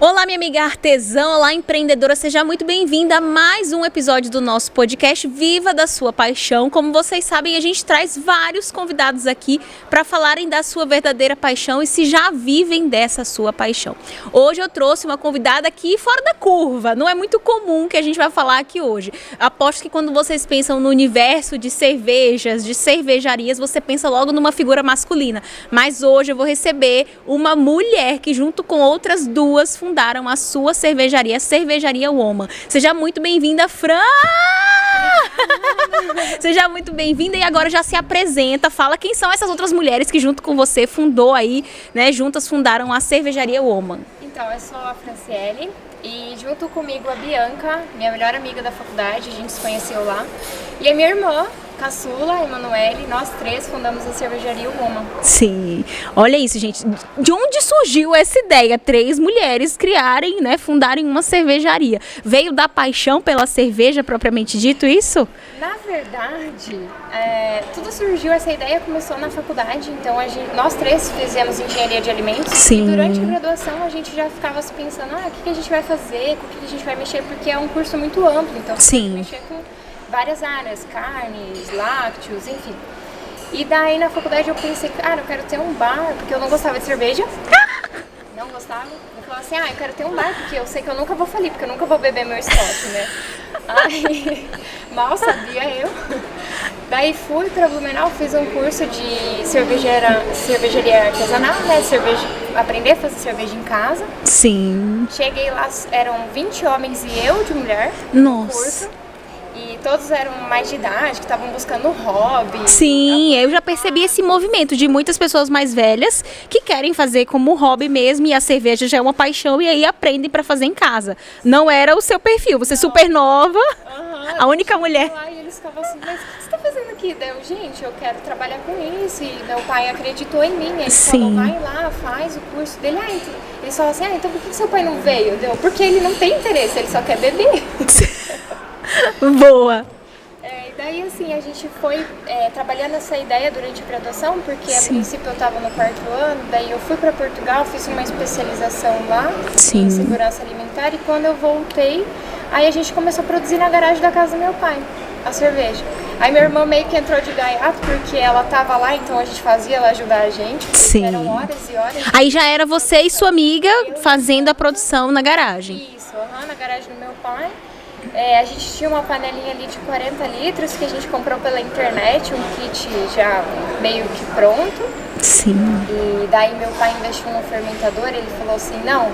Olá, minha amiga artesã, olá, empreendedora, seja muito bem-vinda a mais um episódio do nosso podcast Viva da Sua Paixão. Como vocês sabem, a gente traz vários convidados aqui para falarem da sua verdadeira paixão e se já vivem dessa sua paixão. Hoje eu trouxe uma convidada aqui fora da curva, não é muito comum que a gente vai falar aqui hoje. Aposto que quando vocês pensam no universo de cervejas, de cervejarias, você pensa logo numa figura masculina. Mas hoje eu vou receber uma mulher que junto com outras duas fundaram a sua cervejaria, a Cervejaria Woman. Seja muito bem-vinda, Fran! Seja muito bem-vinda e agora já se apresenta, fala quem são essas outras mulheres que junto com você fundou aí, né, juntas fundaram a Cervejaria Woman. Então, eu sou a Franciele e junto comigo a Bianca, minha melhor amiga da faculdade, a gente se conheceu lá, e a minha irmã, caçula, Emanuele, nós três fundamos a Cervejaria Woman. Sim, olha isso, gente. De onde surgiu essa ideia? 3 mulheres criarem, né, fundarem uma cervejaria. Veio da paixão pela cerveja, propriamente dito, isso? Na verdade, tudo surgiu, essa ideia começou na faculdade, então nós três fizemos engenharia de alimentos. Sim. E durante a graduação a gente já ficava se pensando, o que a gente vai fazer, com o que a gente vai mexer, porque é um curso muito amplo, então você tem que mexer com várias áreas, carnes, lácteos, enfim. E daí na faculdade eu pensei, eu quero ter um bar, porque eu não gostava de cerveja. Não gostava. Eu falava assim, eu quero ter um bar, porque eu sei que eu nunca vou falir, porque eu nunca vou beber meu estoque, né? Aí, mal sabia eu. Daí fui pra Blumenau, fiz um curso de cervejaria artesanal, né? Aprender a fazer cerveja em casa. Sim. Cheguei lá, eram 20 homens e eu de mulher. Nossa. No curso. E todos eram mais de idade, que estavam buscando hobby. Sim, eu já percebi esse movimento de muitas pessoas mais velhas que querem fazer como hobby mesmo, e a cerveja já é uma paixão e aí aprendem para fazer em casa. Não era o seu perfil, você super nova, a única mulher. Lá, e eles ficavam assim, mas o que você está fazendo aqui? Daí eu, gente, eu quero trabalhar com isso, e meu pai acreditou em mim, ele falou, vai lá, faz o curso dele. Eles falavam assim, então por que seu pai não veio? Porque ele não tem interesse, ele só quer beber. Boa! E daí assim, a gente foi trabalhando essa ideia durante a graduação, porque a princípio eu estava no 4º ano, daí eu fui para Portugal, fiz uma especialização lá em segurança alimentar, e quando eu voltei, aí a gente começou a produzir na garagem da casa do meu pai, a cerveja. Aí minha irmã meio que entrou de gaiato, porque ela estava lá, então a gente fazia ela ajudar a gente, porque eram horas e horas. Aí já era você e sua amiga fazendo a produção na garagem. Isso, na garagem do meu pai. A gente tinha uma panelinha ali de 40 litros que a gente comprou pela internet, um kit já meio que pronto. Sim. E daí meu pai investiu no fermentador, ele falou assim, não,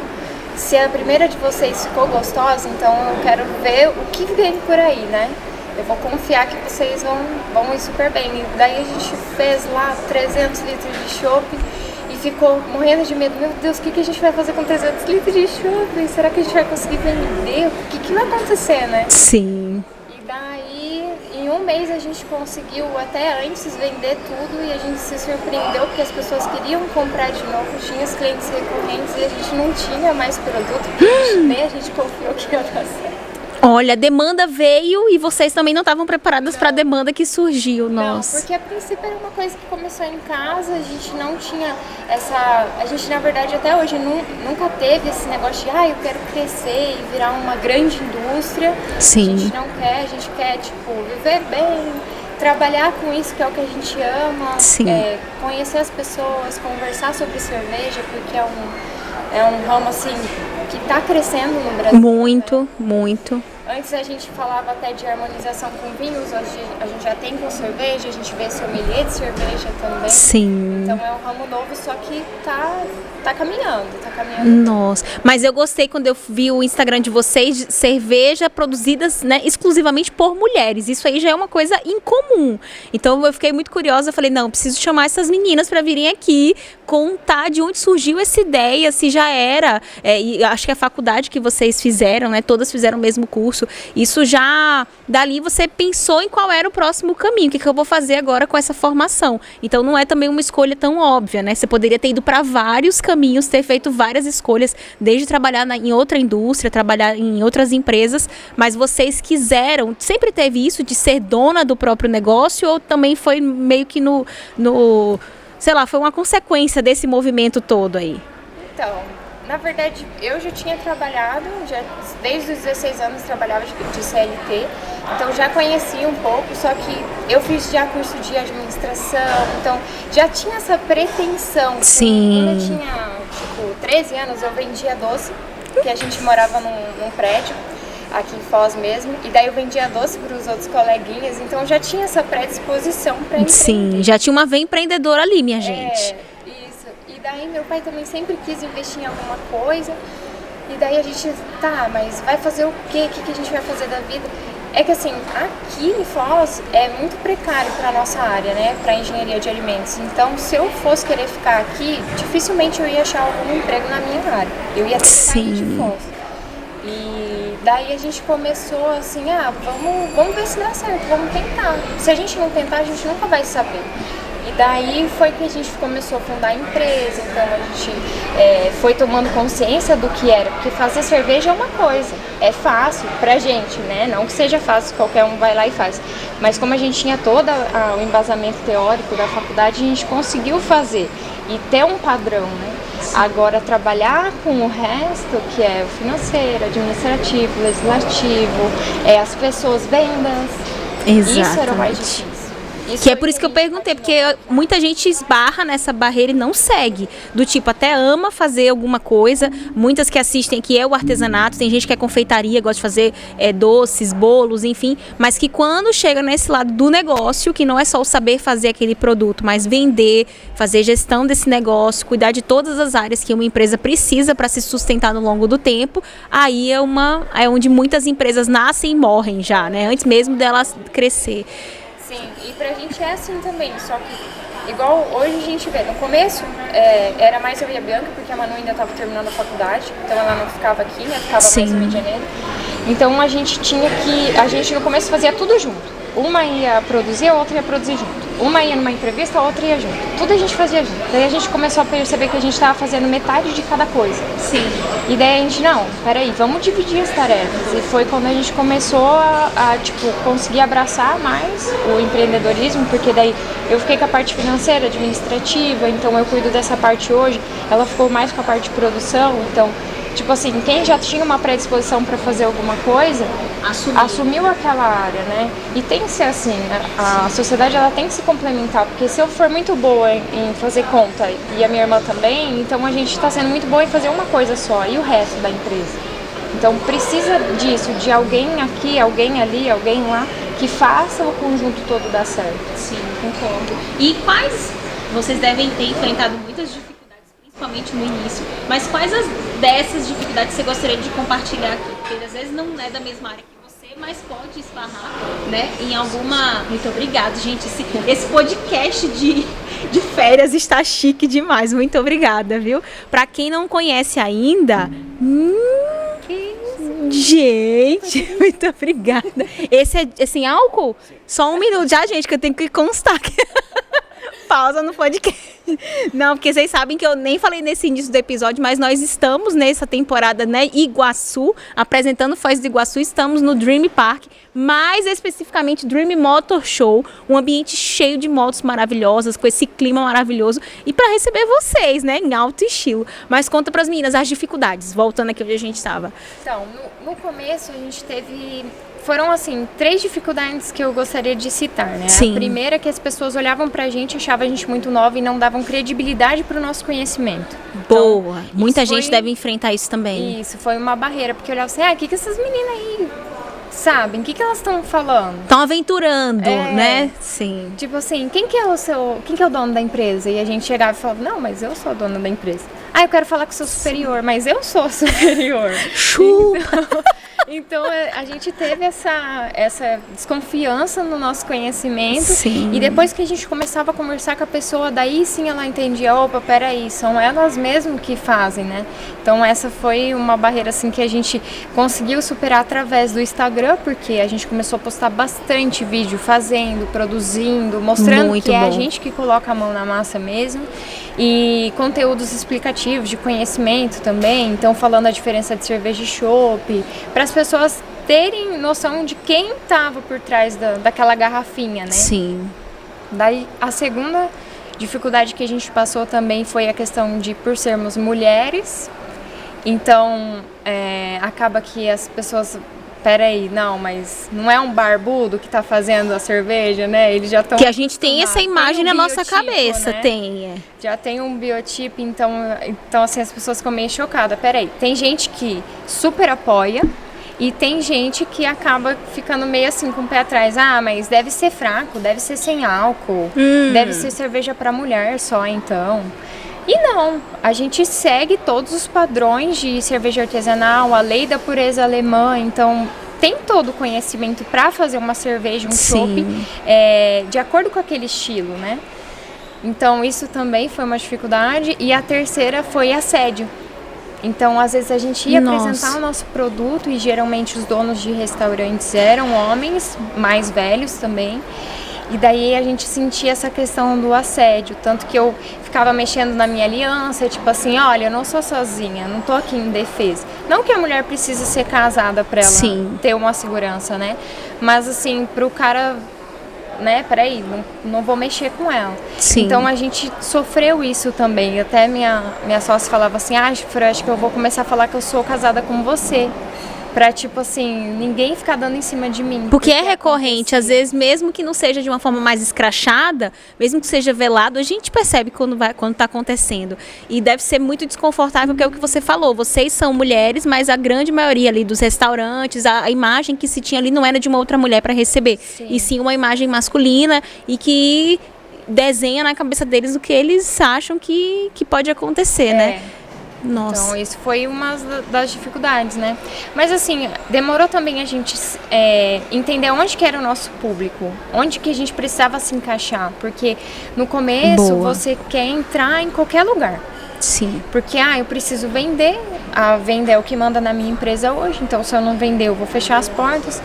se a primeira de vocês ficou gostosa, então eu quero ver o que vem por aí, né? Eu vou confiar que vocês vão ir super bem. E daí a gente fez lá 300 litros de chopp e ficou morrendo de medo. Meu Deus, o que a gente vai fazer com 300 litros de chopp? Será que a gente vai conseguir vender? O que vai acontecer, né? Sim. E daí, em um mês a gente conseguiu até antes vender tudo, e a gente se surpreendeu porque as pessoas queriam comprar de novo, tinha os clientes recorrentes e a gente não tinha mais produto, porque nem a gente confiou que ia dar certo. Olha, a demanda veio e vocês também não estavam preparadas para a demanda que surgiu, nossa. Não, porque a princípio era uma coisa que começou em casa, a gente não tinha a gente na verdade até hoje nunca teve esse negócio de, eu quero crescer e virar uma grande indústria. Sim. A gente não quer, a gente quer, viver bem, trabalhar com isso que é o que a gente ama. Sim. Conhecer as pessoas, conversar sobre cerveja, porque é um ramo assim que está crescendo no Brasil. Muito, né? Muito. Antes a gente falava até de harmonização com vinhos, hoje a gente já tem com cerveja, a gente vê sommelier de cerveja também. Sim. Então é um ramo novo, só que tá caminhando, Nossa, mas eu gostei quando eu vi o Instagram de vocês, de cerveja produzidas, né, exclusivamente por mulheres. Isso aí já é uma coisa incomum. Então eu fiquei muito curiosa, falei, não, preciso chamar essas meninas para virem aqui, contar de onde surgiu essa ideia, se já era, e acho que a faculdade que vocês fizeram, né, todas fizeram o mesmo curso, isso já, dali você pensou em qual era o próximo caminho, o que eu vou fazer agora com essa formação. Então não é também uma escolha tão óbvia, né, você poderia ter ido para vários caminhos, ter feito várias escolhas, desde trabalhar em outra indústria, trabalhar em outras empresas, mas vocês quiseram, sempre teve isso de ser dona do próprio negócio, ou também foi meio que sei lá, foi uma consequência desse movimento todo aí? Então, Na verdade, eu já tinha trabalhado, desde os 16 anos trabalhava de CLT, então já conhecia um pouco, só que eu fiz já curso de administração, então já tinha essa pretensão. Sim. Quando eu tinha, 13 anos, eu vendia doce, porque a gente morava num prédio, aqui em Foz mesmo, e daí eu vendia doce para os outros coleguinhas, então já tinha essa predisposição para empreender. Sim, já tinha uma veia empreendedora ali, minha gente. Isso. E daí meu pai também sempre quis investir em alguma coisa, e daí a gente, tá, mas vai fazer o quê? O que a gente vai fazer da vida? É que assim, aqui em Foz é muito precário para nossa área, né, para engenharia de alimentos. Então, se eu fosse querer ficar aqui, dificilmente eu ia achar algum emprego na minha área. Eu ia ter que sair de Foz. E daí a gente começou assim, vamos ver se dá certo, vamos tentar. Se a gente não tentar, a gente nunca vai saber. E daí foi que a gente começou a fundar a empresa, então a gente foi tomando consciência do que era, porque fazer cerveja é uma coisa, é fácil pra gente, né? Não que seja fácil, qualquer um vai lá e faz. Mas como a gente tinha todo o embasamento teórico da faculdade, a gente conseguiu fazer e ter um padrão, né? Agora, trabalhar com o resto, que é o financeiro, administrativo, legislativo, as pessoas, vendas, isso era o mais difícil. Que é por isso que eu perguntei, porque muita gente esbarra nessa barreira e não segue. Do tipo, até ama fazer alguma coisa. Muitas que assistem que é o artesanato, tem gente que é confeitaria, gosta de fazer doces, bolos, enfim. Mas que quando chega nesse lado do negócio, que não é só o saber fazer aquele produto, mas vender, fazer gestão desse negócio, cuidar de todas as áreas que uma empresa precisa para se sustentar no longo do tempo, aí é onde muitas empresas nascem e morrem já, né? Antes mesmo delas crescer. Sim, e pra gente é assim também, só que igual hoje a gente vê, no começo era mais eu e a Bianca, porque a Manu ainda estava terminando a faculdade, então ela não ficava aqui, né, ficava mais no Rio de Janeiro. Então a gente no começo fazia tudo junto. Uma ia produzir, a outra ia produzir junto. Uma ia numa entrevista, a outra ia junto. Tudo a gente fazia junto. Daí a gente começou a perceber que a gente estava fazendo metade de cada coisa. Sim. E daí a gente, peraí, vamos dividir as tarefas. E foi quando a gente começou a conseguir abraçar mais o empreendedorismo, porque daí eu fiquei com a parte financeira, administrativa, então eu cuido dessa parte hoje. Ela ficou mais com a parte de produção, então... Tipo assim, quem já tinha uma predisposição para fazer alguma coisa, assumiu aquela área, né? E tem que ser assim, a sociedade ela tem que se complementar, porque se eu for muito boa em fazer conta e a minha irmã também, então a gente está sendo muito boa em fazer uma coisa só e o resto da empresa. Então precisa disso, de alguém aqui, alguém ali, alguém lá, que faça o conjunto todo dar certo. Sim, concordo. E quais, vocês devem ter enfrentado muitas dificuldades, principalmente no início, mas quais dessas dificuldades você gostaria de compartilhar aqui? Porque às vezes não é da mesma área que você, mas pode esbarrar, né, em alguma... Muito obrigada, gente. Esse podcast de férias está chique demais. Muito obrigada, viu? Pra quem não conhece ainda... Gente, muito obrigada. Esse é, assim, álcool? Só um minuto já, gente, que eu tenho que constar. Pausa no podcast. Não, porque vocês sabem que eu nem falei nesse início do episódio, mas nós estamos nessa temporada, né, Iguaçu, apresentando Foz do Iguaçu, estamos no Dream Park, mais especificamente Dream Motor Show, um ambiente cheio de motos maravilhosas, com esse clima maravilhoso, e para receber vocês, né, em alto estilo. Mas conta para as meninas as dificuldades, voltando aqui onde a gente estava. Então, no começo a gente teve... Foram, assim, 3 dificuldades que eu gostaria de citar, né? Sim. A primeira é que as pessoas olhavam pra gente, achavam a gente muito nova e não davam credibilidade pro nosso conhecimento. Boa! Então, muita gente deve enfrentar isso também. Isso, foi uma barreira, porque olhava assim, o que essas meninas aí sabem? O que elas estão falando? Estão aventurando, né? Sim. Tipo assim, quem que é o dono da empresa? E a gente chegava e falava, não, mas eu sou a dona da empresa. Eu quero falar com o seu superior, mas eu sou superior. Chupa! Então a gente teve essa desconfiança no nosso conhecimento. Sim. E depois que a gente começava a conversar com a pessoa, daí sim ela entendia, opa, peraí, são elas mesmo que fazem, né? Então essa foi uma barreira assim que a gente conseguiu superar através do Instagram, porque a gente começou a postar bastante vídeo fazendo, produzindo, mostrando Muito que é bom. a gente que coloca a mão na massa mesmo. E conteúdos explicativos de conhecimento também, então falando a diferença de cerveja e chopp, para as pessoas terem noção de quem estava por trás daquela garrafinha, né? Sim. Daí a segunda dificuldade que a gente passou também foi a questão de, por sermos mulheres, Então, acaba que as pessoas... Peraí, não, mas não é um barbudo que tá fazendo a cerveja, né? Eles já estão... Que a gente tem essa imagem na nossa cabeça, né? Tem. Já tem um biotipo, então assim, as pessoas ficam meio chocadas. Peraí, tem gente que super apoia e tem gente que acaba ficando meio assim com o pé atrás. Ah, mas deve ser fraco, deve ser sem álcool, deve ser cerveja pra mulher só, então... E não, a gente segue todos os padrões de cerveja artesanal, a lei da pureza alemã, então tem todo o conhecimento para fazer uma cerveja, um chopp, de acordo com aquele estilo, né? Então isso também foi uma dificuldade. E a terceira foi assédio. Então às vezes a gente ia apresentar o nosso produto e geralmente os donos de restaurantes eram homens, mais velhos também. E daí a gente sentia essa questão do assédio, tanto que eu ficava mexendo na minha aliança, tipo assim, olha, eu não sou sozinha, não tô aqui em defesa. Não que a mulher precise ser casada pra ela ter uma segurança, né? Mas assim, pro cara, né, peraí, não vou mexer com ela. Então a gente sofreu isso também. Até minha sócia falava assim, Fran, acho que eu vou começar a falar que eu sou casada com você. Pra, tipo assim, ninguém ficar dando em cima de mim. Porque é recorrente, às vezes, mesmo que não seja de uma forma mais escrachada, mesmo que seja velado, a gente percebe quando tá acontecendo. E deve ser muito desconfortável, porque é o que você falou, vocês são mulheres, mas a grande maioria ali dos restaurantes, a imagem que se tinha ali não era de uma outra mulher para receber, e sim uma imagem masculina e que desenha na cabeça deles o que eles acham que pode acontecer, né? Nossa. Então, isso foi uma das dificuldades, né? Mas, assim, demorou também a gente entender onde que era o nosso público, onde que a gente precisava se encaixar, porque no começo você quer entrar em qualquer lugar. Sim. Porque, eu preciso vender, a venda é o que manda na minha empresa hoje, então se eu não vender eu vou fechar as portas.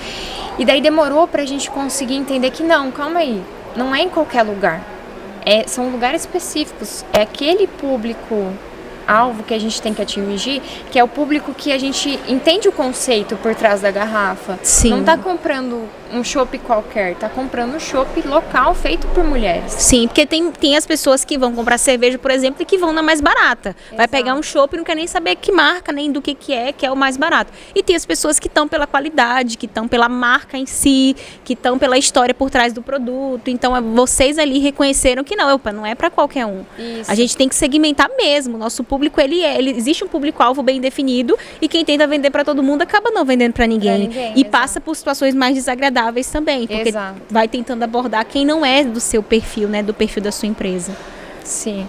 E daí demorou pra gente conseguir entender que não, calma aí, não é em qualquer lugar, são lugares específicos, é aquele público alvo que a gente tem que atingir, que é o público que a gente entende o conceito por trás da garrafa. Não tá comprando um chopp qualquer, tá comprando um chopp local feito por mulheres. Sim, porque tem as pessoas que vão comprar cerveja, por exemplo, e que vão na mais barata. Vai pegar um chopp e não quer nem saber que marca, nem do que é o mais barato. E tem as pessoas que estão pela qualidade, que estão pela marca em si, que estão pela história por trás do produto. Então, vocês ali reconheceram que não é para qualquer um. Isso. A gente tem que segmentar mesmo. Nosso público, existe um público-alvo bem definido, e quem tenta vender para todo mundo acaba não vendendo para ninguém. E passa por situações mais desagradáveis também, porque vai tentando abordar quem não é do seu perfil, né, do perfil da sua empresa. Sim,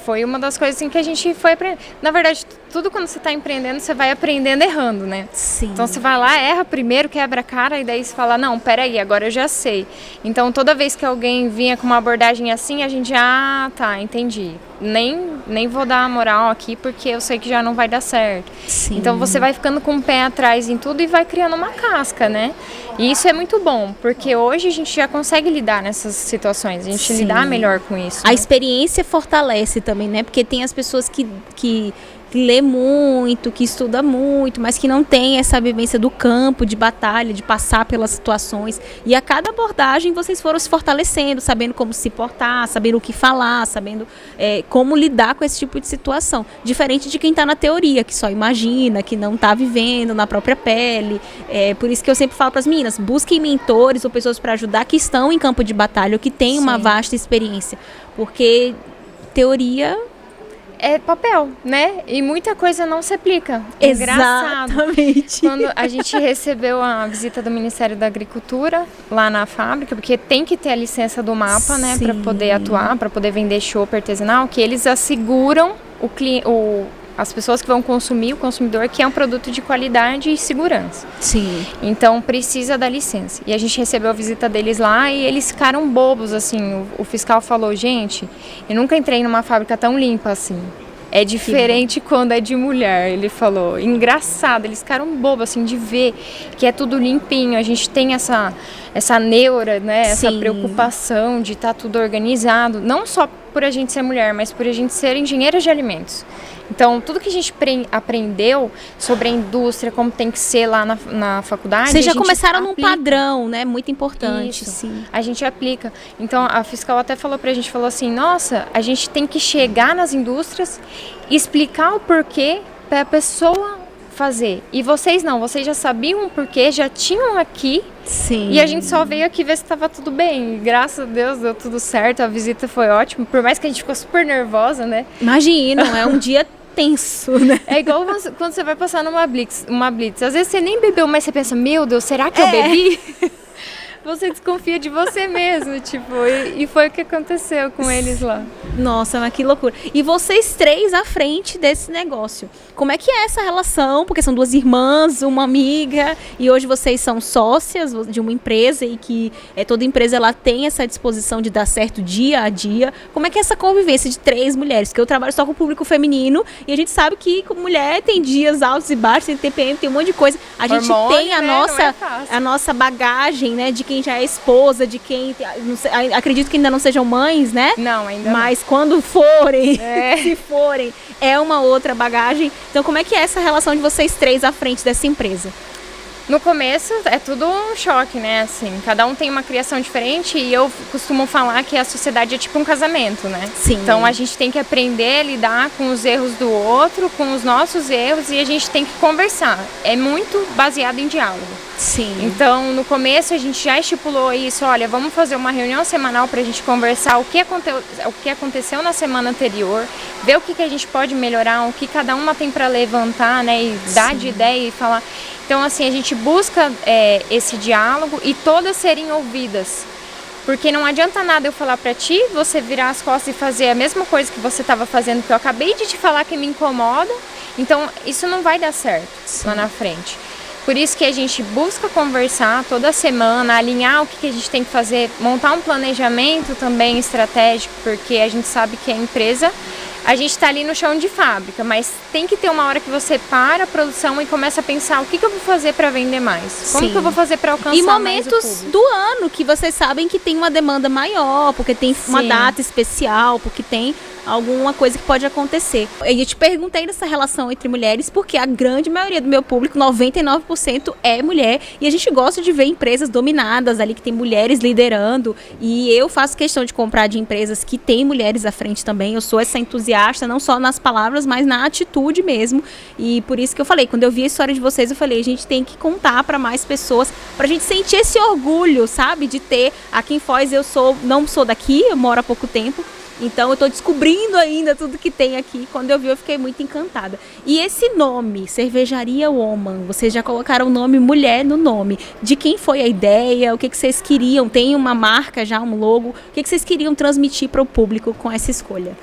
foi uma das coisas assim, que a gente foi aprendendo. Na verdade, tudo quando você está empreendendo, você vai aprendendo errando, né? Sim. Então você vai lá, erra primeiro, quebra a cara, e daí você fala, não, peraí, agora eu já sei. Então toda vez que alguém vinha com uma abordagem assim, a gente tá, entendi. Nem vou dar moral aqui, porque eu sei que já não vai dar certo. Sim. Então você vai ficando com o pé atrás em tudo e vai criando uma casca, né? E isso é muito bom, porque hoje a gente já consegue lidar nessas situações, a gente lidar melhor com isso. A experiência fortalece também, né? Porque tem as pessoas que lê muito, que estuda muito, mas que não tem essa vivência do campo, de batalha, de passar pelas situações. E a cada abordagem vocês foram se fortalecendo, sabendo como se portar, sabendo o que falar, sabendo como lidar com esse tipo de situação. Diferente de quem está na teoria, que só imagina, que não está vivendo na própria pele. Por isso que eu sempre falo para as meninas, busquem mentores ou pessoas para ajudar que estão em campo de batalha ou que têm uma vasta experiência. Porque teoria é papel, né? E muita coisa não se aplica. Exatamente. Quando a gente recebeu a visita do Ministério da Agricultura lá na fábrica, porque tem que ter a licença do MAPA, né, para poder atuar, para poder vender chopp artesanal, que eles asseguram as pessoas que vão consumir, o consumidor, que é um produto de qualidade e segurança. Sim. Então precisa da licença. E a gente recebeu a visita deles lá e eles ficaram bobos, assim. O fiscal falou, gente, eu nunca entrei numa fábrica tão limpa assim. É diferente quando é de mulher, ele falou. Engraçado, eles ficaram bobos, assim, de ver que é tudo limpinho. A gente tem essa neura, né? Essa preocupação de estar tudo organizado. Não só por a gente ser mulher, mas por a gente ser engenheira de alimentos. Então, tudo que a gente aprendeu sobre a indústria, como tem que ser lá na faculdade... Vocês já começaram num padrão, né? Muito importante. Isso, sim. A gente aplica. Então, a fiscal até falou pra gente, falou assim, nossa, a gente tem que chegar nas indústrias, explicar o porquê pra pessoa fazer. E vocês não, vocês já sabiam o porquê, já tinham aqui. Sim. E a gente só veio aqui ver se estava tudo bem. Graças a Deus deu tudo certo, a visita foi ótima. Por mais que a gente ficou super nervosa, né? Imagina, é um dia tenso, né? É igual quando você vai passar numa blitz. Às vezes você nem bebeu, mas você pensa, meu Deus, será que eu bebi? Você desconfia de você mesmo, tipo, e foi o que aconteceu com eles lá. Nossa, mas que loucura. E vocês três à frente desse negócio. Como é que é essa relação? Porque são duas irmãs, uma amiga, e hoje vocês são sócias de uma empresa e que toda empresa ela tem essa disposição de dar certo dia a dia. Como é que é essa convivência de três mulheres? Porque eu trabalho só com o público feminino e a gente sabe que como mulher tem dias altos e baixos, tem TPM, tem um monte de coisa. A gente tem a nossa bagagem, né, de quem já é esposa, de quem... Não sei, acredito que ainda não sejam mães, né? Não, ainda mas quando forem, se forem, é uma outra bagagem. Então, como é que é essa relação de vocês três à frente dessa empresa? No começo é tudo um choque, né? Assim, cada um tem uma criação diferente e eu costumo falar que a sociedade é tipo um casamento, né? Sim. Então a gente tem que aprender a lidar com os erros do outro, com os nossos erros e a gente tem que conversar. É muito baseado em diálogo. Sim. Então no começo a gente já estipulou isso, olha, vamos fazer uma reunião semanal para a gente conversar o que aconteceu na semana anterior, ver o que a gente pode melhorar, o que cada uma tem para levantar, né? E dar de ideia e falar. Então, assim, a gente busca esse diálogo e todas serem ouvidas. Porque não adianta nada eu falar pra ti, você virar as costas e fazer a mesma coisa que você estava fazendo, que eu acabei de te falar que me incomoda. Então, isso não vai dar certo lá na frente. Por isso que a gente busca conversar toda semana, alinhar o que a gente tem que fazer, montar um planejamento também estratégico, porque a gente sabe que a empresa... A gente está ali no chão de fábrica, mas tem que ter uma hora que você para a produção e começa a pensar o que eu vou fazer para vender mais? Como que eu vou fazer para alcançar mais o público? E momentos do ano que vocês sabem que tem uma demanda maior, porque tem uma data especial, porque tem alguma coisa que pode acontecer. Eu te perguntei dessa relação entre mulheres porque a grande maioria do meu público, 99%, é mulher e a gente gosta de ver empresas dominadas ali, que tem mulheres liderando, e eu faço questão de comprar de empresas que tem mulheres à frente também. Eu sou essa entusiasta, não só nas palavras, mas na atitude mesmo, e por isso que eu falei, quando eu vi a história de vocês, eu falei, a gente tem que contar para mais pessoas, pra gente sentir esse orgulho, sabe, de ter. Aqui em Foz não sou daqui, eu moro há pouco tempo, então eu tô descobrindo ainda tudo que tem aqui. Quando eu vi, eu fiquei muito encantada. E esse nome, Cervejaria Woman, vocês já colocaram o nome mulher no nome. De quem foi a ideia? O que vocês queriam? Tem uma marca já, um logo? O que vocês queriam transmitir para o público com essa escolha?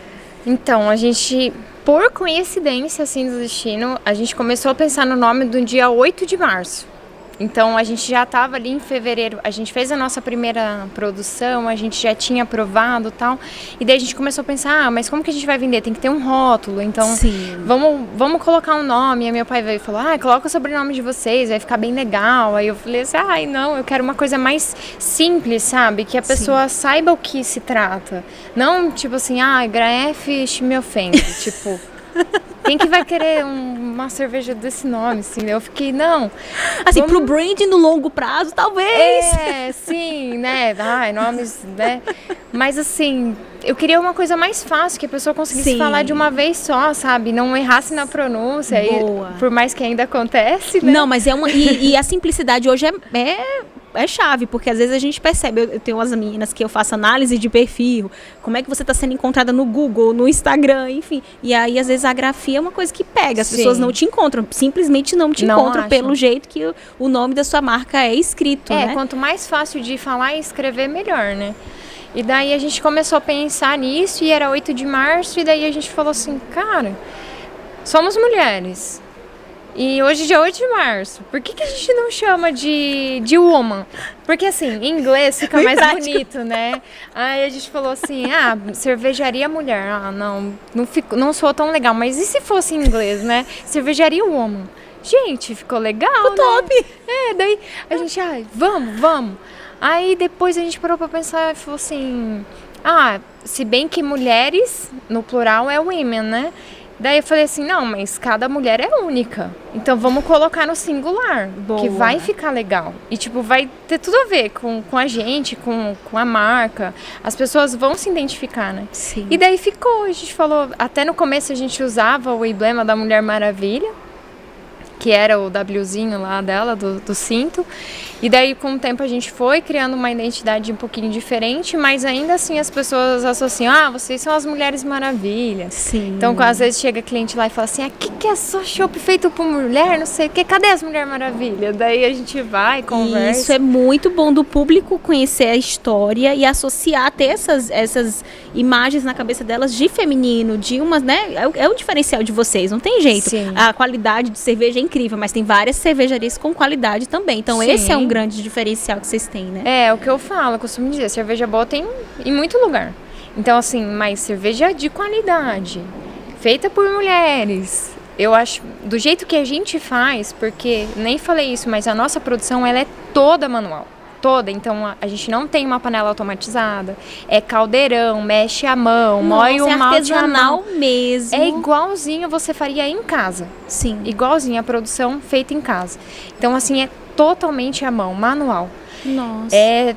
Então, a gente, por coincidência assim do destino, a gente começou a pensar no nome do dia 8 de março. Então, a gente já estava ali em fevereiro, a gente fez a nossa primeira produção, a gente já tinha aprovado e tal. E daí a gente começou a pensar, mas como que a gente vai vender? Tem que ter um rótulo, então vamos colocar um nome. E meu pai veio e falou, coloca o sobrenome de vocês, vai ficar bem legal. Aí eu falei assim, não, eu quero uma coisa mais simples, sabe? Que a pessoa saiba o que se trata. Não tipo assim, Graef me ofende, tipo... Quem que vai querer uma cerveja desse nome, assim? Eu fiquei, não. Assim, pro branding no longo prazo, talvez. Sim, né? Nomes, né? Mas assim, eu queria uma coisa mais fácil, que a pessoa conseguisse falar de uma vez só, sabe? Não errasse na pronúncia. Boa. E, por mais que ainda acontece, né? Não, mas e a simplicidade hoje é chave, porque às vezes a gente percebe, eu tenho umas meninas que eu faço análise de perfil, como é que você está sendo encontrada no Google, no Instagram, enfim, e aí às vezes a grafia é uma coisa que pega, as pessoas não te encontram, simplesmente não te encontram pelo jeito que o nome da sua marca é escrito, né? Quanto mais fácil de falar e escrever, melhor, né? E daí a gente começou a pensar nisso, e era 8 de março, e daí a gente falou assim, cara, somos mulheres. E hoje, dia 8 de março, por que a gente não chama de woman? Porque assim, em inglês fica mais bonito, né? Aí a gente falou assim, cervejaria mulher. Não soa tão legal, mas e se fosse em inglês, né? Cervejaria woman. Gente, ficou legal, ficou top! Daí a gente, vamos. Aí depois a gente parou pra pensar e falou assim, se bem que mulheres, no plural, é women, né? Daí eu falei assim, não, mas cada mulher é única. Então vamos colocar no singular, que vai ficar legal. E tipo, vai ter tudo a ver com a gente, com a marca. As pessoas vão se identificar, né? Sim. E daí ficou, a gente falou, até no começo a gente usava o emblema da Mulher Maravilha, que era o Wzinho lá dela, do cinto. E daí, com o tempo, a gente foi criando uma identidade um pouquinho diferente, mas ainda assim as pessoas associam, vocês são as Mulheres Maravilha. Sim. Então, às vezes chega cliente lá e fala assim, que é só chopp feito por mulher, não sei o que, cadê as Mulher Maravilha? Daí a gente vai, conversa. Isso é muito bom do público conhecer a história e associar, ter essas imagens na cabeça delas de feminino, de umas, né? É o diferencial de vocês, não tem jeito. Sim. A qualidade de cerveja é incrível, mas tem várias cervejarias com qualidade também. Então, Sim. esse é um grande diferencial que vocês têm, né? É o que eu falo, eu costumo dizer, cerveja boa tem em muito lugar. Então, assim, mas cerveja de qualidade, feita por mulheres. Eu acho, do jeito que a gente faz, porque, nem falei isso, mas a nossa produção, ela é toda manual. Toda, então a gente não tem uma panela automatizada, é caldeirão, mexe a mão, moe o malte à mão. Artesanal mesmo. É igualzinho você faria em casa. Sim. Igualzinho a produção feita em casa. Então, assim, é totalmente à mão, manual. Nossa. É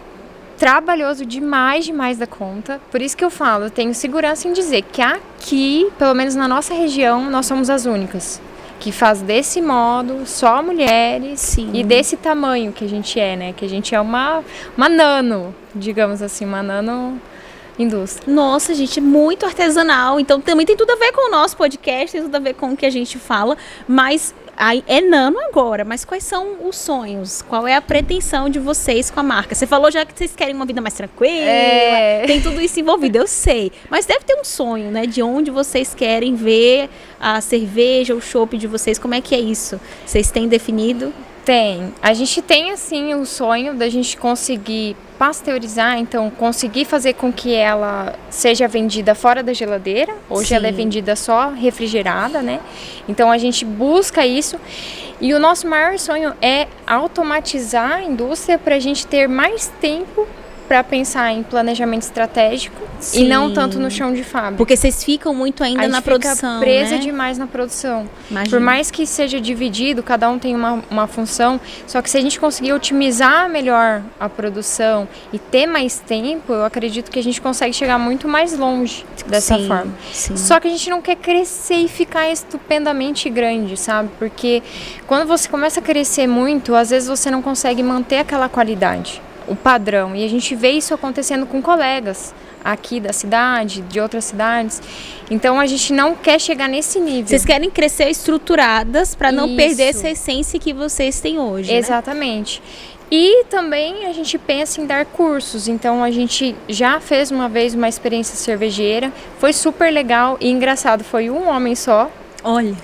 trabalhoso demais da conta. Por isso que eu falo, eu tenho segurança em dizer que aqui, pelo menos na nossa região, nós somos as únicas que faz desse modo, só mulheres. Sim. E desse tamanho que a gente é, né? Que a gente é uma nano, digamos assim, uma nano indústria. Nossa, gente, muito artesanal. Então também tem tudo a ver com o nosso podcast, tem tudo a ver com o que a gente fala, mas aí é nano agora, mas quais são os sonhos? Qual é a pretensão de vocês com a marca? Você falou já que vocês querem uma vida mais tranquila, tem tudo isso envolvido, eu sei. Mas deve ter um sonho, né? De onde vocês querem ver a cerveja, o chopp de vocês, como é que é isso? Vocês têm definido? Tem. A gente tem, assim, o sonho da gente conseguir pasteurizar, então conseguir fazer com que ela seja vendida fora da geladeira. Hoje Sim. ela é vendida só refrigerada, né? Então a gente busca isso. E o nosso maior sonho é automatizar a indústria para a gente ter mais tempo para pensar em planejamento estratégico. Sim. E não tanto no chão de fábrica. Porque vocês ficam muito ainda na produção, fica presa né? demais na produção. Imagina. Por mais que seja dividido, cada um tem uma função, só que se a gente conseguir otimizar melhor a produção e ter mais tempo, eu acredito que a gente consegue chegar muito mais longe dessa Sim, forma. sim. Só que a gente não quer crescer e ficar estupendamente grande, sabe? Porque quando você começa a crescer muito, às vezes você não consegue manter aquela qualidade, o padrão. E a gente vê isso acontecendo com colegas aqui da cidade, de outras cidades. Então a gente não quer chegar nesse nível. Vocês querem crescer estruturadas para não Isso. perder essa essência que vocês têm hoje, né? Exatamente. E também a gente pensa em dar cursos. Então a gente já fez uma vez uma experiência cervejeira. Foi super legal e engraçado. Foi um homem só. Olha,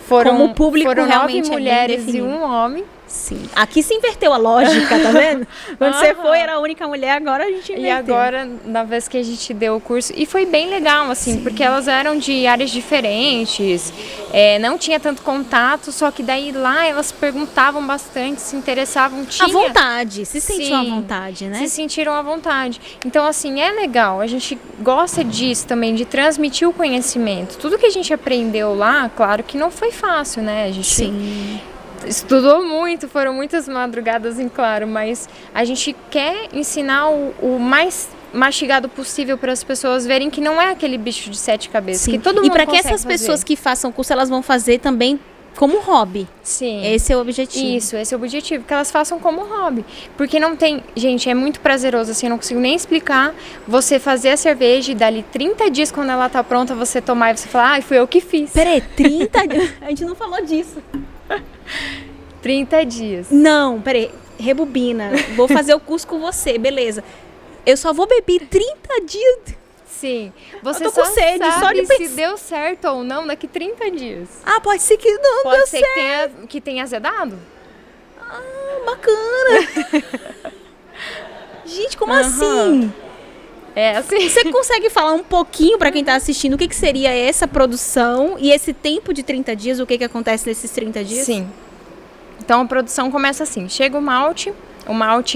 Foram, como o público foram 9 realmente é bem mulheres e definido. um homem. Sim. Aqui se inverteu a lógica, tá vendo? Quando você Aham. foi, era a única mulher, agora a gente inverteu. E agora, na vez que a gente deu o curso, e foi bem legal, assim, porque elas eram de áreas diferentes, não tinha tanto contato, só que daí lá elas perguntavam bastante, se interessavam, tinha... À vontade, se sentiam à Sim, vontade, né? se sentiram à vontade. Então, assim, é legal, a gente gosta disso também, de transmitir o conhecimento. Tudo que a gente aprendeu lá, claro que não foi fácil, né? A gente Sim. estudou muito, foram muitas madrugadas em claro, mas a gente quer ensinar o mais mastigado possível para as pessoas verem que não é aquele bicho de 7 cabeças, Sim. que todo mundo E para que consegue essas fazer. pessoas que façam curso, elas vão fazer também como hobby. Sim. Esse é o objetivo. Isso, esse é o objetivo, que elas façam como hobby. Porque não tem... Gente, é muito prazeroso, assim, eu não consigo nem explicar. Você fazer a cerveja e dali 30 dias, quando ela tá pronta, você tomar e você falar, fui eu que fiz. Peraí, 30 dias? A gente não falou disso. 30 dias. Não, peraí, rebobina. Vou fazer o curso com você, beleza. Eu só vou beber 30 dias. Sim. Você Eu tô com só sede, sabe só de se pensar. deu certo ou não daqui 30 dias. Ah, pode ser que não Pode deu ser certo. que tenha azedado. Bacana. Gente, como assim? É assim. Você consegue falar um pouquinho para quem tá assistindo o que seria essa produção e esse tempo de 30 dias, o que acontece nesses 30 dias? Sim. Então a produção começa assim. Chega o malte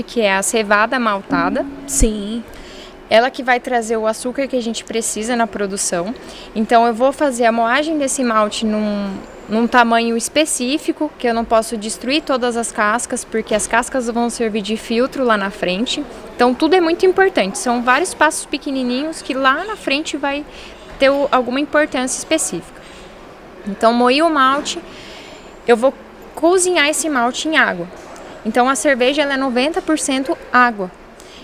que é a cevada maltada. Sim. ela que vai trazer o açúcar que a gente precisa na produção. Então eu vou fazer a moagem desse malte num tamanho específico, que eu não posso destruir todas as cascas, porque as cascas vão servir de filtro lá na frente. Então tudo é muito importante, são vários passos pequenininhos que lá na frente vai ter alguma importância específica. Então moí o malte, eu vou cozinhar esse malte em água. Então a cerveja ela é 90% água.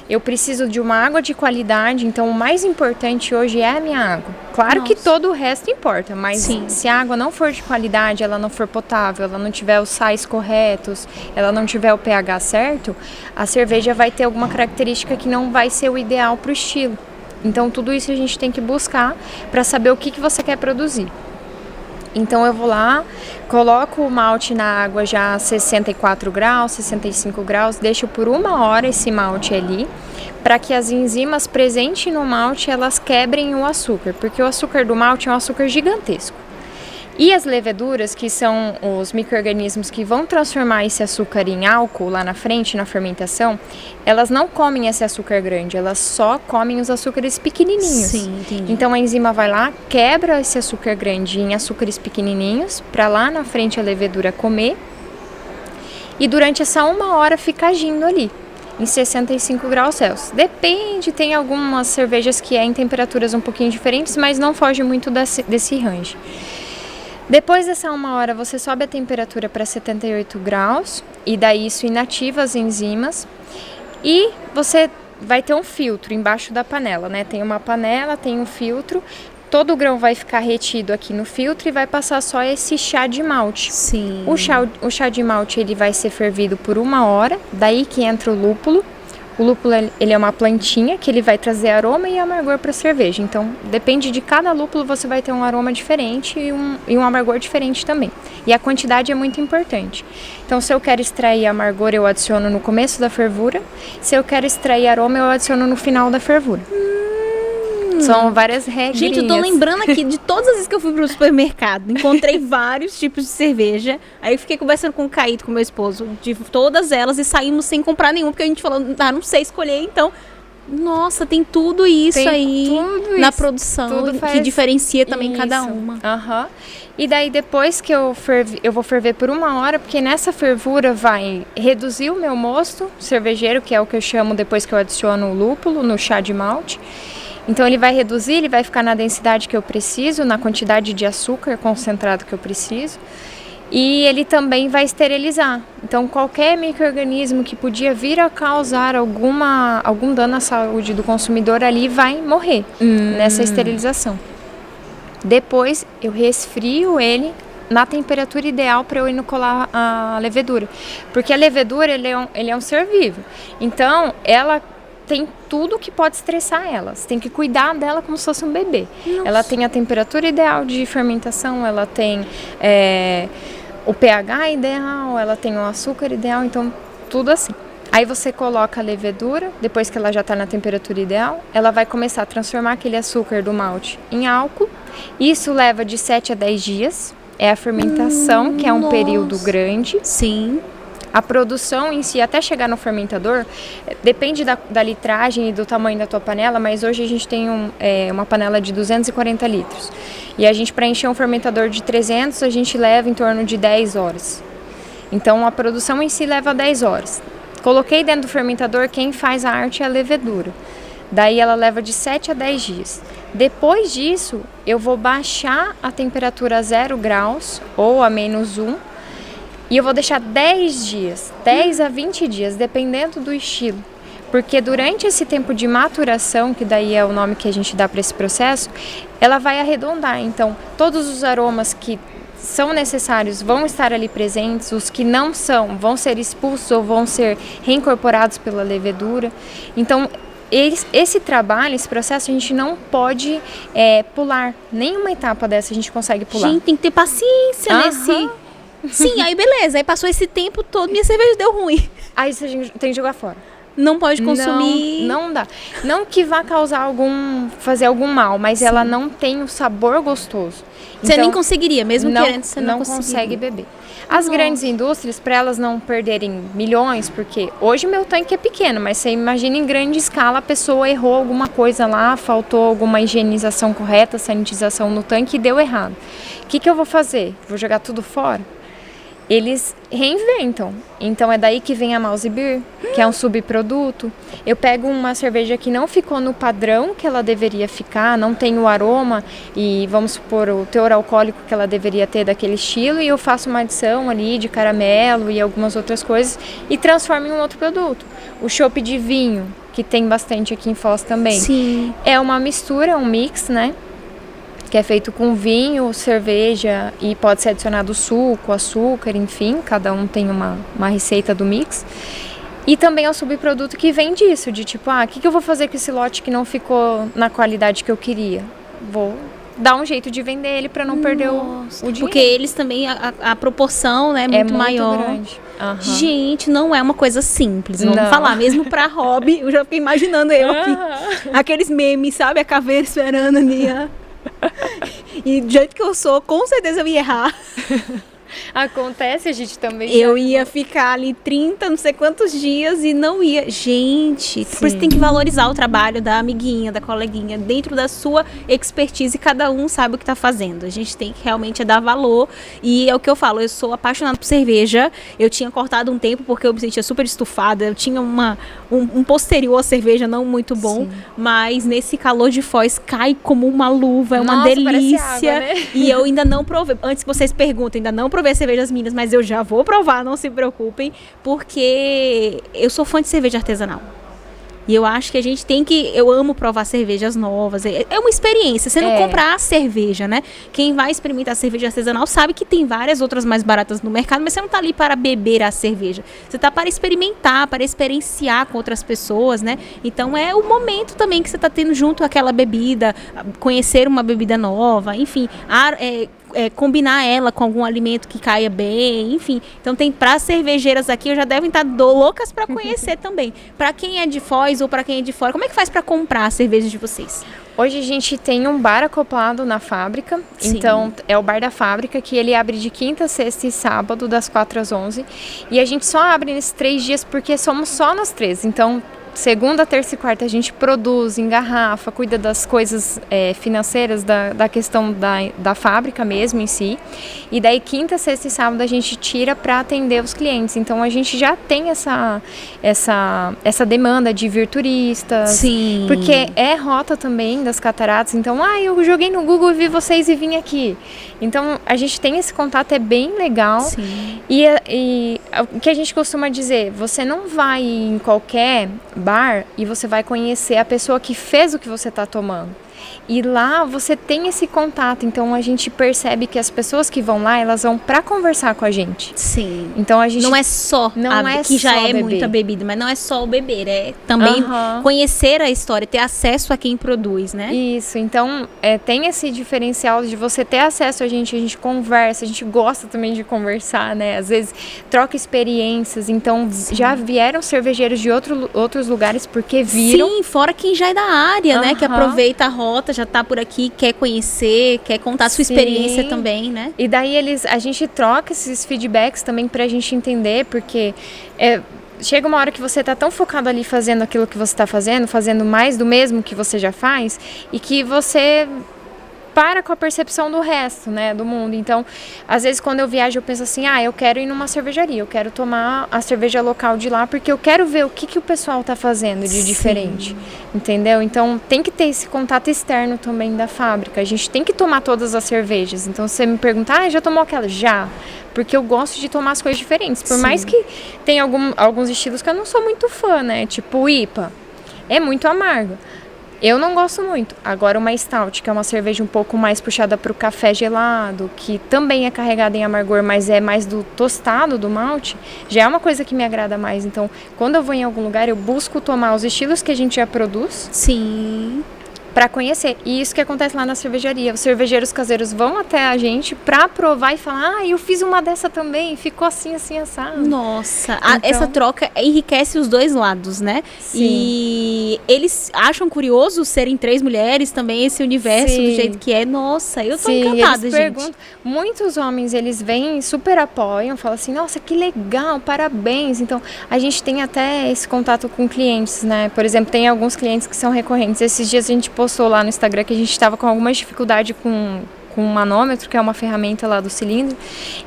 Eu preciso de uma água de qualidade, então o mais importante hoje é a minha água. Claro que todo o resto importa, mas se a água não for de qualidade, ela não for potável, ela não tiver os sais corretos, ela não tiver o pH certo, a cerveja vai ter alguma característica que não vai ser o ideal para o estilo. Então tudo isso a gente tem que buscar para saber o que você quer produzir. Então eu vou lá, coloco o malte na água já a 64 graus, 65 graus, deixo por 1 hora esse malte ali, para que as enzimas presentes no malte, elas quebrem o açúcar, porque o açúcar do malte é um açúcar gigantesco. E as leveduras, que são os micro-organismos que vão transformar esse açúcar em álcool lá na frente, na fermentação, elas não comem esse açúcar grande, elas só comem os açúcares pequenininhos. Sim, entendi. Então a enzima vai lá, quebra esse açúcar grande em açúcares pequenininhos, para lá na frente a levedura comer. E durante essa 1 hora fica agindo ali, em 65 graus Celsius. Depende, tem algumas cervejas que é em temperaturas um pouquinho diferentes, mas não foge muito desse range. Depois dessa 1 hora, você sobe a temperatura para 78 graus e daí isso inativa as enzimas e você vai ter um filtro embaixo da panela, né? Tem uma panela, tem um filtro, todo o grão vai ficar retido aqui no filtro e vai passar só esse chá de malte. Sim. O chá de malte ele vai ser fervido por 1 hora, daí que entra o lúpulo. O lúpulo ele é uma plantinha que ele vai trazer aroma e amargor para a cerveja. Então, depende de cada lúpulo, você vai ter um aroma diferente e um amargor diferente também. E a quantidade é muito importante. Então, se eu quero extrair amargor, eu adiciono no começo da fervura. Se eu quero extrair aroma, eu adiciono no final da fervura. São várias regras. Gente, eu tô lembrando aqui de todas as vezes que eu fui pro supermercado. Encontrei vários tipos de cerveja. Aí eu fiquei conversando com o Caíto, com meu esposo, de todas elas e saímos sem comprar nenhum, porque a gente falou, não sei escolher, então. Nossa, tem tudo isso na produção que diferencia também cada uma. E daí depois que eu vou ferver por 1 hora, porque nessa fervura vai reduzir o meu mosto cervejeiro, que é o que eu chamo depois que eu adiciono o lúpulo no chá de malte. Então ele vai reduzir, ele vai ficar na densidade que eu preciso, na quantidade de açúcar concentrado que eu preciso. E ele também vai esterilizar. Então qualquer micro-organismo que podia vir a causar algum dano à saúde do consumidor ali vai morrer nessa esterilização. Depois eu resfrio ele na temperatura ideal para eu inocular a levedura. Porque a levedura ele é um ser vivo. Então ela tem tudo que pode estressar ela. Você tem que cuidar dela como se fosse um bebê. Nossa. Ela tem a temperatura ideal de fermentação, ela tem o pH ideal, ela tem o açúcar ideal, então tudo assim. Aí você coloca a levedura, depois que ela já está na temperatura ideal, ela vai começar a transformar aquele açúcar do malte em álcool. Isso leva de 7 a 10 dias. É a fermentação, que é um período grande. Sim. A produção em si, até chegar no fermentador, depende da litragem e do tamanho da tua panela, mas hoje a gente tem uma panela de 240 litros. E a gente, para encher um fermentador de 300, a gente leva em torno de 10 horas. Então, a produção em si leva 10 horas. Coloquei dentro do fermentador, quem faz a arte é a levedura. Daí ela leva de 7 a 10 dias. Depois disso, eu vou baixar a temperatura a 0 graus ou a -1. E eu vou deixar 10 dias, 10 a 20 dias, dependendo do estilo. Porque durante esse tempo de maturação, que daí é o nome que a gente dá para esse processo, ela vai arredondar. Então, todos os aromas que são necessários vão estar ali presentes, os que não são vão ser expulsos ou vão ser reincorporados pela levedura. Então, esse trabalho, esse processo, a gente não pode pular. Nenhuma etapa dessa a gente consegue pular. Gente, tem que ter paciência nesse... Sim, aí beleza, aí passou esse tempo todo, minha cerveja deu ruim. Aí você tem que jogar fora. não pode consumir. Não dá. Não que vá fazer algum mal, mas ela não tem o sabor gostoso. Você nem conseguiria, mesmo querendo, você não consegue beber. As grandes indústrias, para elas não perderem milhões, porque hoje meu tanque é pequeno, mas você imagina em grande escala, a pessoa errou alguma coisa lá, faltou alguma higienização correta, sanitização no tanque e deu errado. O que eu vou fazer? Vou jogar tudo fora? Eles reinventam. Então é daí que vem a Mouse Beer, que é um subproduto. Eu pego uma cerveja que não ficou no padrão que ela deveria ficar, não tem o aroma e, vamos supor, o teor alcoólico que ela deveria ter daquele estilo, e eu faço uma adição ali de caramelo e algumas outras coisas e transformo em um outro produto. O chopp de vinho, que tem bastante aqui em Foz também. Sim. É uma mistura, um mix, né? Que é feito com vinho, cerveja e pode ser adicionado suco, açúcar, enfim, cada um tem uma receita do mix. E também é um subproduto que vem disso, de tipo, o que eu vou fazer com esse lote que não ficou na qualidade que eu queria? Vou dar um jeito de vender ele para não perder o dinheiro. Porque eles também, a proporção, né, é muito maior. Grande. Uhum. Gente, não é uma coisa simples, vamos falar, mesmo pra hobby, eu já fiquei imaginando eu aqui, aqueles memes, sabe, a caveira esperando ali, E do jeito que eu sou, com certeza eu ia errar. Acontece, a gente também. Eu ia ficar ali 30, não sei quantos dias e não ia. Gente, por isso tem que valorizar o trabalho da amiguinha, da coleguinha, dentro da sua expertise, cada um sabe o que está fazendo. A gente tem que realmente dar valor. E é o que eu falo, eu sou apaixonada por cerveja. Eu tinha cortado um tempo porque eu me sentia super estufada. Eu tinha um posterior à cerveja não muito bom, mas nesse calor de Foz cai como uma luva, é uma delícia. Água, né? E eu ainda não provei. Antes que vocês perguntem, ainda não provei cervejas minas, mas eu já vou provar, não se preocupem, porque eu sou fã de cerveja artesanal. E eu acho que a gente tem que... Eu amo provar cervejas novas. É uma experiência. Você não comprar a cerveja, né? Quem vai experimentar cerveja artesanal sabe que tem várias outras mais baratas no mercado, mas você não tá ali para beber a cerveja. Você tá para experimentar, para experienciar com outras pessoas, né? Então é o momento também que você tá tendo junto aquela bebida, conhecer uma bebida nova, enfim... combinar ela com algum alimento que caia bem, enfim. Então tem para cervejeiras aqui, já devem estar loucas para conhecer também. Para quem é de Foz ou para quem é de fora, como é que faz para comprar a cerveja de vocês? Hoje a gente tem um bar acoplado na fábrica. Sim. Então é o bar da fábrica, que ele abre de quinta, sexta e sábado, das 4 às 11. E a gente só abre nesses 3 dias porque somos só nós 3. Então segunda, terça e quarta a gente produz, engarrafa, cuida das coisas financeiras, da questão da fábrica mesmo em si. E daí quinta, sexta e sábado a gente tira para atender os clientes. Então a gente já tem essa demanda de vir turistas. Sim. Porque é rota também das cataratas. Então, eu joguei no Google e vi vocês e vim aqui. Então a gente tem esse contato, é bem legal. Sim. E o que a gente costuma dizer, você não vai em qualquer bar e você vai conhecer a pessoa que fez o que você está tomando. E lá você tem esse contato, então a gente percebe que as pessoas que vão lá, elas vão para conversar com a gente. Sim. Então a gente não é só que já é muita bebida, mas não é só o beber, é também conhecer a história, ter acesso a quem produz, né? Isso, então tem esse diferencial de você ter acesso a gente conversa, a gente gosta também de conversar, né? Às vezes troca experiências, então já vieram cervejeiros de outros lugares porque viram. Sim, fora quem já é da área, né? Que aproveita a rota, já tá por aqui, quer conhecer, quer contar a sua experiência também, né? E daí a gente troca esses feedbacks também pra gente entender, porque chega uma hora que você tá tão focado ali fazendo aquilo que você tá fazendo mais do mesmo que você já faz, e que você para com a percepção do resto, né, do mundo. Então, às vezes quando eu viajo eu penso assim, eu quero ir numa cervejaria, eu quero tomar a cerveja local de lá, porque eu quero ver o que o pessoal tá fazendo de diferente, entendeu? Então, tem que ter esse contato externo também da fábrica, a gente tem que tomar todas as cervejas. Então, se você me perguntar, já tomou aquela? Já, porque eu gosto de tomar as coisas diferentes, por mais que tenha alguns estilos que eu não sou muito fã, né, tipo o IPA, é muito amargo. Eu não gosto muito. Agora uma Stout, que é uma cerveja um pouco mais puxada para o café gelado, que também é carregada em amargor, mas é mais do tostado do malte, já é uma coisa que me agrada mais. Então, quando eu vou em algum lugar, eu busco tomar os estilos que a gente já produz. Sim. para conhecer. E isso que acontece lá na cervejaria. Os cervejeiros caseiros vão até a gente para provar e falar, eu fiz uma dessa também, ficou assim, assim, assado. Nossa, então, essa troca enriquece os dois lados, né? Sim. E eles acham curioso serem 3 mulheres também, esse universo do jeito que é. Nossa, eu tô encantada, gente. Muitos homens, eles vêm, super apoiam, falam assim, nossa, que legal, parabéns. Então, a gente tem até esse contato com clientes, né? Por exemplo, tem alguns clientes que são recorrentes. Esses dias a gente postou lá no Instagram que a gente estava com alguma dificuldade com um manômetro, que é uma ferramenta lá do cilindro,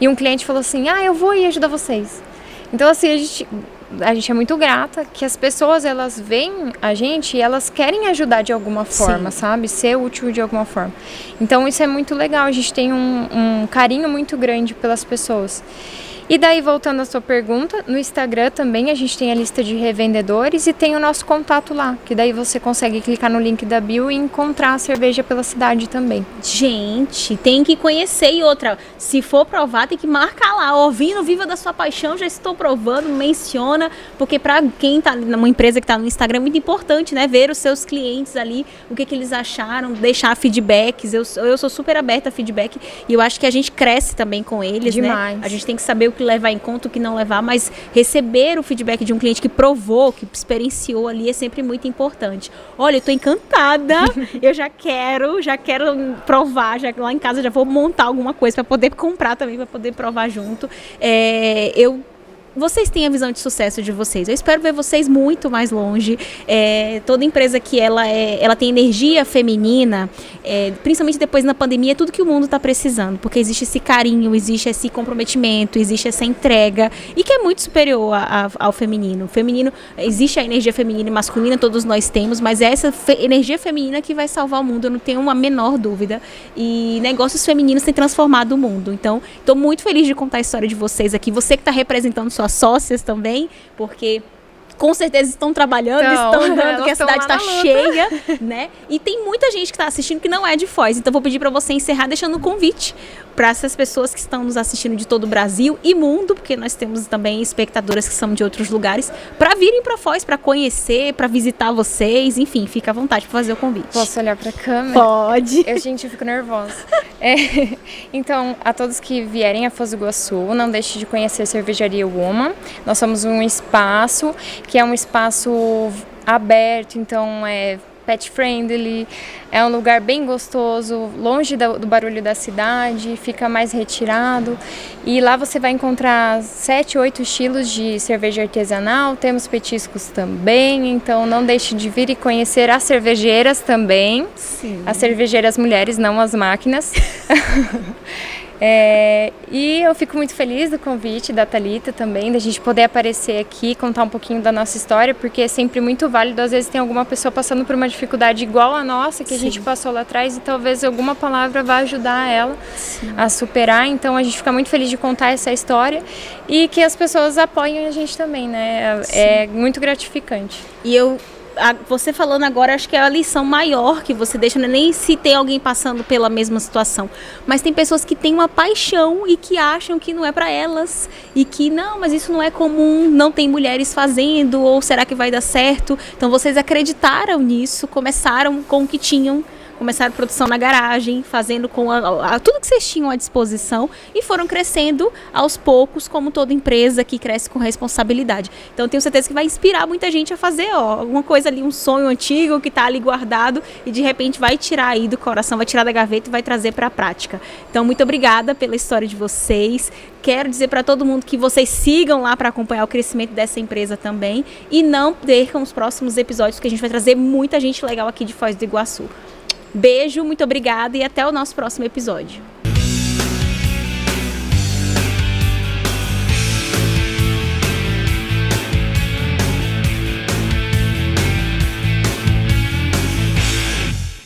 e um cliente falou assim, eu vou ir ajudar vocês. Então, assim, a gente é muito grata que as pessoas, elas veem a gente e elas querem ajudar de alguma forma, sabe? Ser útil de alguma forma. Então, isso é muito legal, a gente tem um carinho muito grande pelas pessoas. E daí, voltando à sua pergunta, no Instagram também a gente tem a lista de revendedores e tem o nosso contato lá, que daí você consegue clicar no link da bio e encontrar a cerveja pela cidade também. Gente, tem que conhecer. E outra, se for provar, tem que marcar lá, ouvindo Viva da Sua Paixão, já estou provando, menciona, porque para quem tá numa empresa que tá no Instagram é muito importante, né, ver os seus clientes ali, o que eles acharam, deixar feedbacks. Eu sou super aberta a feedback e eu acho que a gente cresce também com eles, demais, né? A gente tem que saber o que levar em conta, o que não levar, mas receber o feedback de um cliente que provou, que experienciou ali é sempre muito importante. Olha, eu tô encantada, eu já quero provar, já lá em casa já vou montar alguma coisa para poder comprar também, para poder provar junto. Vocês têm a visão de sucesso de vocês. Eu espero ver vocês muito mais longe. Toda empresa que ela tem energia feminina, principalmente depois na pandemia, é tudo que o mundo está precisando, porque existe esse carinho, existe esse comprometimento, existe essa entrega, e que é muito superior ao feminino. O feminino, existe a energia feminina e masculina, todos nós temos, mas é essa energia feminina que vai salvar o mundo, eu não tenho uma menor dúvida. E negócios femininos têm transformado o mundo. Então, estou muito feliz de contar a história de vocês aqui. Você que está representando suas sócias também, porque com certeza estão trabalhando, estão dando, que a cidade está cheia, né? E tem muita gente que está assistindo que não é de Foz. Então, vou pedir para você encerrar deixando um convite para essas pessoas que estão nos assistindo de todo o Brasil e mundo, porque nós temos também espectadoras que são de outros lugares, para virem para Foz, para conhecer, para visitar vocês, enfim, fica à vontade para fazer o convite. Posso olhar para a câmera? Pode. Gente, eu fico nervosa. Então, a todos que vierem a Foz do Iguaçu, não deixe de conhecer a Cervejaria Woman. Nós somos um espaço que é um espaço aberto, então é pet friendly, é um lugar bem gostoso, longe do barulho da cidade, fica mais retirado, e lá você vai encontrar 7, 8 estilos de cerveja artesanal, temos petiscos também, então não deixe de vir e conhecer as cervejeiras também. Sim. As cervejeiras mulheres, não as máquinas. E eu fico muito feliz do convite da Thalita também, da gente poder aparecer aqui, contar um pouquinho da nossa história, porque é sempre muito válido. Às vezes tem alguma pessoa passando por uma dificuldade igual a nossa, que a gente passou lá atrás, e talvez alguma palavra vá ajudar ela a superar. Então a gente fica muito feliz de contar essa história e que as pessoas apoiem a gente também, né? É muito gratificante. E você falando agora, acho que é a lição maior que você deixa, não é nem se tem alguém passando pela mesma situação, mas tem pessoas que têm uma paixão e que acham que não é para elas, e que não, mas isso não é comum, não tem mulheres fazendo, ou será que vai dar certo? Então vocês acreditaram nisso, começaram com o que tinham, começaram a produção na garagem, fazendo com tudo que vocês tinham à disposição, e foram crescendo aos poucos, como toda empresa que cresce com responsabilidade. Então eu tenho certeza que vai inspirar muita gente a fazer alguma coisa ali, um sonho antigo que está ali guardado, e de repente vai tirar aí do coração, vai tirar da gaveta e vai trazer para a prática. Então muito obrigada pela história de vocês. Quero dizer para todo mundo que vocês sigam lá para acompanhar o crescimento dessa empresa também, e não percam os próximos episódios, que a gente vai trazer muita gente legal aqui de Foz do Iguaçu. Beijo, muito obrigada e até o nosso próximo episódio.